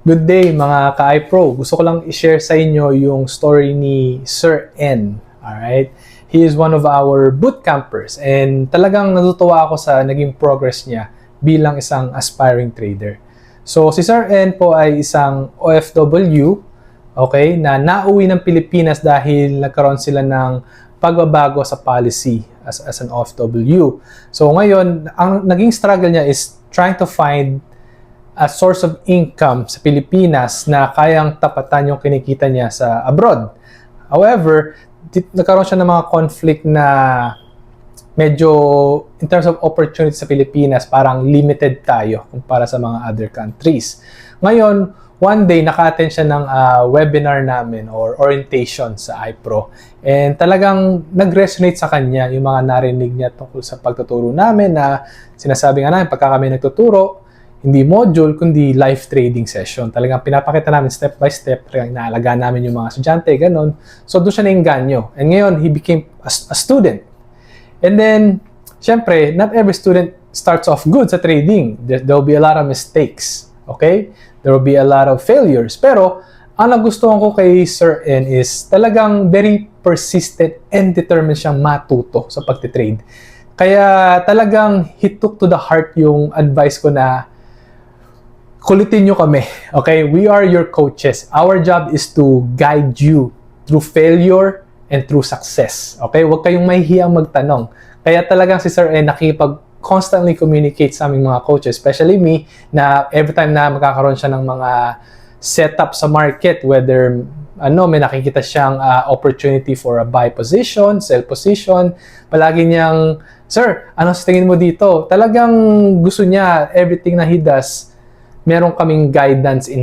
Good day mga ka-iPro. Gusto ko lang i-share sa inyo yung story ni Sir N. Alright? He is one of our boot campers and talagang natutuwa ako sa naging progress niya bilang isang aspiring trader. So si Sir N po ay isang OFW, okay, na nauwi ng Pilipinas dahil nagkaroon sila ng pagbabago sa policy as an OFW. So ngayon, ang naging struggle niya is trying to find a source of income sa Pilipinas na kayang tapatan yung kinikita niya sa abroad. However, nagkaroon siya ng mga conflict na medyo in terms of opportunity sa Pilipinas, parang limited tayo kumpara sa mga other countries. Ngayon, one day, naka-attend siya ng webinar namin or orientation sa iPro. And talagang nag-resonate sa kanya yung mga narinig niya tungkol sa pagtuturo namin na sinasabi nga namin pagka kami nagtuturo, hindi module, kundi live trading session. Talagang pinapakita namin step by step, talagang inaalagaan namin yung mga estudyante, ganun. So, doon siya nainganyo. And ngayon, he became a student. And then, syempre, not every student starts off good sa trading. There will be a lot of mistakes. Okay? There will be a lot of failures. Pero, ang nagustuhan ko kay Sir N is talagang very persistent and determined siyang matuto sa pagtitrade. Kaya talagang he took to the heart yung advice ko na kulitin nyo kami, okay? We are your coaches. Our job is to guide you through failure and through success, okay? Huwag kayong mahihiyang magtanong. Kaya talagang si Sir N constantly communicate sa aming mga coaches, especially me, na every time na magkakaroon siya ng mga setup sa market, whether may nakikita siyang opportunity for a buy position, sell position, palagi niyang, Sir, ano sa tingin mo dito? Talagang gusto niya, everything na he does, meron kaming guidance in